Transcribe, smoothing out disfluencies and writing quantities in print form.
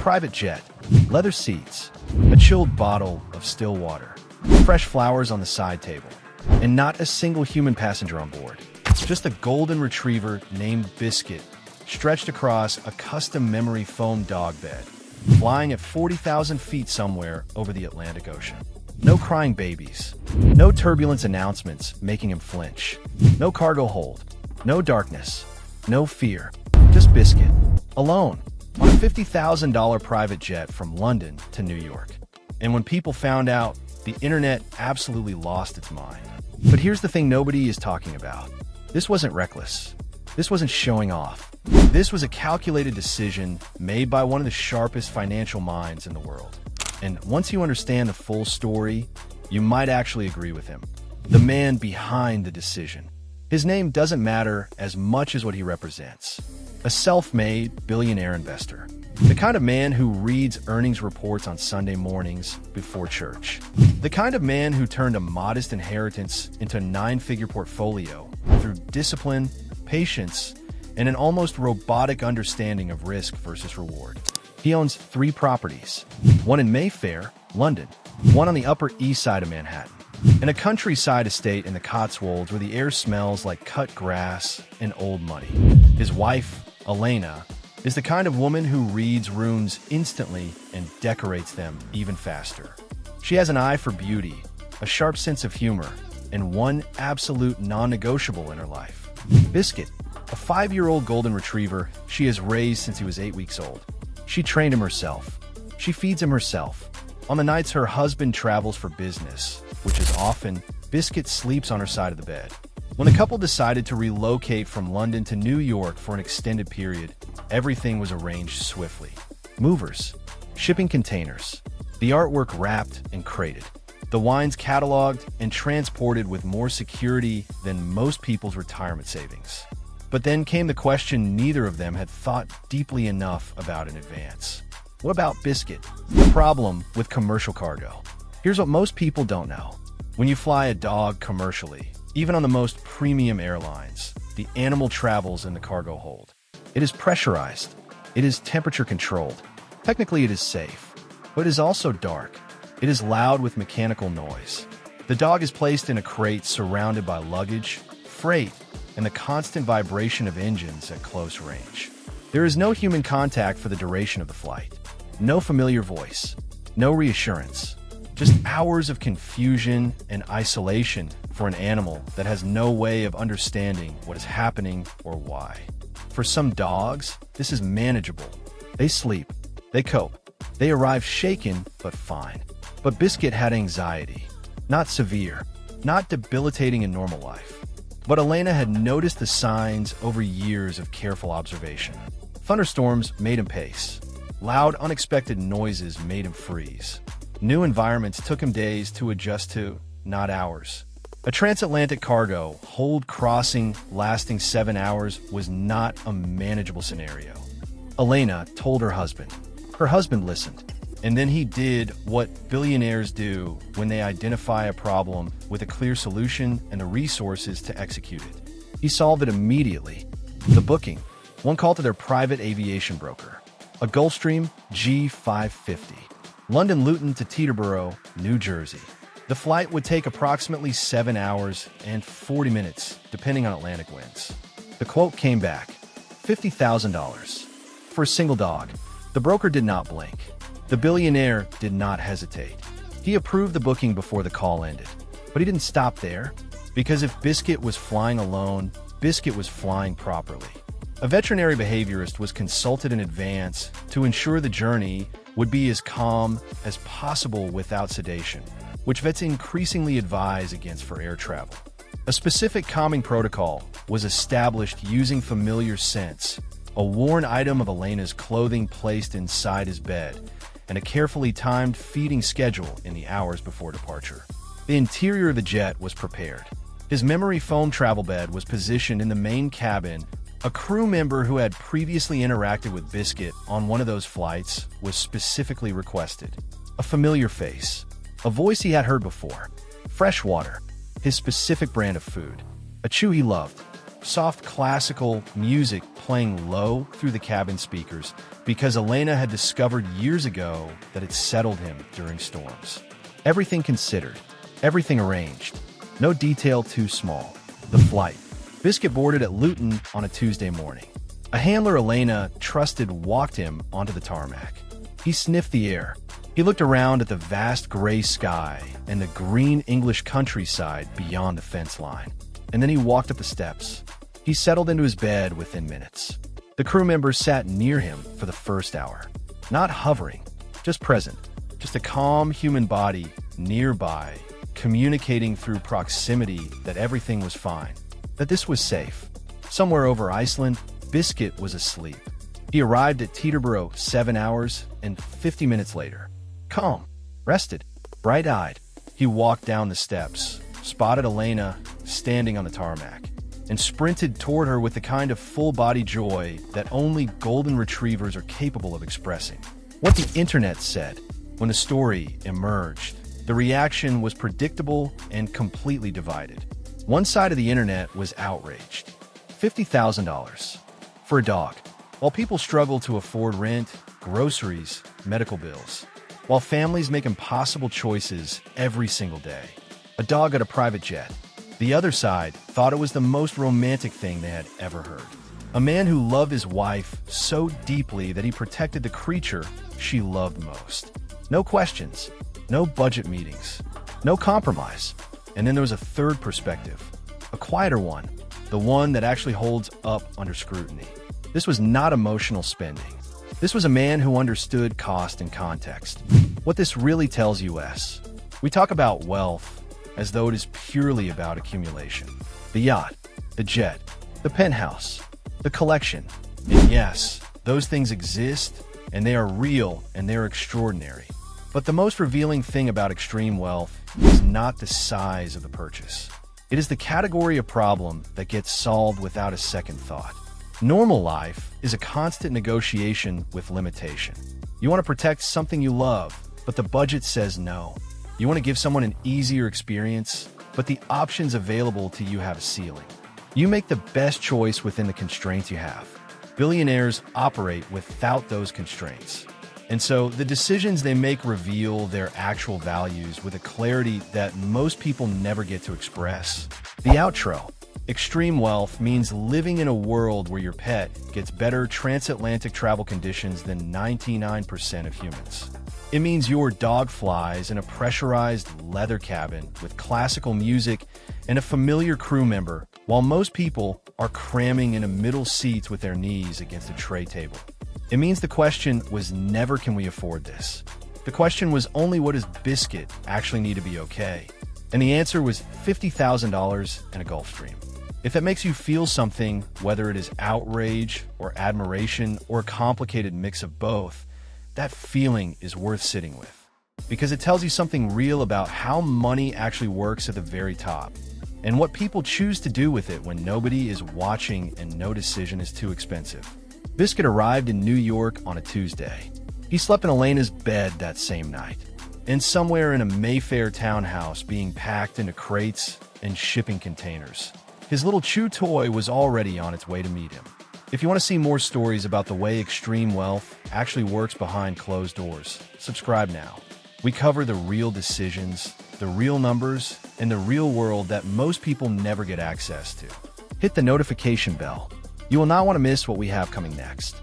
private jet, leather seats, a chilled bottle of still water, fresh flowers on the side table, and not a single human passenger on board. Just a golden retriever named Biscuit stretched across a custom memory foam dog bed, flying at 40,000 feet somewhere over the Atlantic Ocean. No crying babies, no turbulence announcements making him flinch, no cargo hold, no darkness, no fear, just Biscuit, alone, on a $50,000 private jet from London to New York. And when people found out, the internet absolutely lost its mind. But here's the thing nobody is talking about. This wasn't reckless. This wasn't showing off. This was a calculated decision made by one of the sharpest financial minds in the world. And once you understand the full story, you might actually agree with him. The man behind the decision. His name doesn't matter as much as what he represents. A self-made billionaire investor. The kind of man who reads earnings reports on Sunday mornings before church. The kind of man who turned a modest inheritance into a nine-figure portfolio through discipline, patience, and an almost robotic understanding of risk versus reward. He owns 3 properties, one in Mayfair, London, one on the Upper East Side of Manhattan, and a countryside estate in the Cotswolds where the air smells like cut grass and old money. His wife, Elena, is the kind of woman who reads rooms instantly and decorates them even faster. She has an eye for beauty, a sharp sense of humor, and one absolute non-negotiable in her life. Biscuit, a 5-year-old golden retriever she has raised since he was 8 weeks old. She trained him herself. She feeds him herself. On the nights her husband travels for business, which is often, Biscuit sleeps on her side of the bed. When the couple decided to relocate from London to New York for an extended period, everything was arranged swiftly. Movers, shipping containers, the artwork wrapped and crated, the wines cataloged and transported with more security than most people's retirement savings. But then came the question neither of them had thought deeply enough about in advance. What about Biscuit? The problem with commercial cargo. Here's what most people don't know. When you fly a dog commercially, even on the most premium airlines, the animal travels in the cargo hold. It is pressurized. It is temperature controlled. Technically, it is safe, but it is also dark. It is loud with mechanical noise. The dog is placed in a crate surrounded by luggage, freight, and the constant vibration of engines at close range. There is no human contact for the duration of the flight. No familiar voice. No reassurance. Just hours of confusion and isolation for an animal that has no way of understanding what is happening or why. For some dogs, this is manageable. They sleep. They cope. They arrive shaken, but fine. But Biscuit had anxiety. Not severe. Not debilitating in normal life. But Elena had noticed the signs over years of careful observation. Thunderstorms made him pace. Loud, unexpected noises made him freeze. New environments took him days to adjust to, not hours. A transatlantic cargo hold crossing lasting 7 hours was not a manageable scenario. Elena told her husband. Her husband listened. And then he did what billionaires do when they identify a problem with a clear solution and the resources to execute it. He solved it immediately. The booking, one call to their private aviation broker, a Gulfstream G550, London Luton to Teterboro, New Jersey. The flight would take approximately 7 hours and 40 minutes, depending on Atlantic winds. The quote came back, $50,000 for a single dog. The broker did not blink. The billionaire did not hesitate. He approved the booking before the call ended. But he didn't stop there, because if Biscuit was flying alone, Biscuit was flying properly. A veterinary behaviorist was consulted in advance to ensure the journey would be as calm as possible without sedation, which vets increasingly advise against for air travel. A specific calming protocol was established using familiar scents, a worn item of Elena's clothing placed inside his bed, and a carefully timed feeding schedule in the hours before departure. The interior of the jet was prepared. His memory foam travel bed was positioned in the main cabin. A crew member who had previously interacted with Biscuit on one of those flights was specifically requested. A familiar face, a voice he had heard before, fresh water, his specific brand of food, a chew he loved, soft classical music playing low through the cabin speakers because Elena had discovered years ago that it settled him during storms. Everything considered, everything arranged, no detail too small. The flight. Biscuit boarded at Luton on a Tuesday morning. A handler Elena trusted walked him onto the tarmac. He sniffed the air. He looked around at the vast gray sky and the green English countryside beyond the fence line. And then he walked up the steps. He settled into his bed within minutes. The crew members sat near him for the first hour. Not hovering, just present. Just a calm human body nearby, communicating through proximity that everything was fine, that this was safe. Somewhere over Iceland, Biscuit was asleep. He arrived at Teterboro 7 hours and 50 minutes later. Calm, rested, bright-eyed. He walked down the steps, spotted Elena standing on the tarmac, and sprinted toward her with the kind of full-body joy that only golden retrievers are capable of expressing. What the internet said when the story emerged, the reaction was predictable and completely divided. One side of the internet was outraged. $50,000 for a dog, while people struggle to afford rent, groceries, medical bills, while families make impossible choices every single day. A dog at a private jet. The other side thought it was the most romantic thing they had ever heard. A man who loved his wife so deeply that he protected the creature she loved most. No questions, no budget meetings, no compromise. And then there was a third perspective, a quieter one, the one that actually holds up under scrutiny. This was not emotional spending. This was a man who understood cost and context. What this really tells us, we talk about wealth as though it is purely about accumulation. The yacht, the jet, the penthouse, the collection. And yes, those things exist, and they are real, and they're extraordinary. But the most revealing thing about extreme wealth is not the size of the purchase. It is the category of problem that gets solved without a second thought. Normal life is a constant negotiation with limitation. You want to protect something you love, but the budget says no. You want to give someone an easier experience, but the options available to you have a ceiling. You make the best choice within the constraints you have. Billionaires operate without those constraints. And so the decisions they make reveal their actual values with a clarity that most people never get to express. The outro. Extreme wealth means living in a world where your pet gets better transatlantic travel conditions than 99% of humans. It means your dog flies in a pressurized leather cabin with classical music and a familiar crew member, while most people are cramming into middle seats with their knees against a tray table. It means the question was never, can we afford this? The question was only, what does Biscuit actually need to be okay? And the answer was $50,000 and a Gulfstream. If that makes you feel something, whether it is outrage or admiration or a complicated mix of both, that feeling is worth sitting with. Because it tells you something real about how money actually works at the very top, and what people choose to do with it when nobody is watching and no decision is too expensive. Biscuit arrived in New York on a Tuesday. He slept in Elena's bed that same night, and somewhere in a Mayfair townhouse being packed into crates and shipping containers. His little chew toy was already on its way to meet him. If you want to see more stories about the way extreme wealth actually works behind closed doors, subscribe now. We cover the real decisions, the real numbers, and the real world that most people never get access to. Hit the notification bell. You will not want to miss what we have coming next.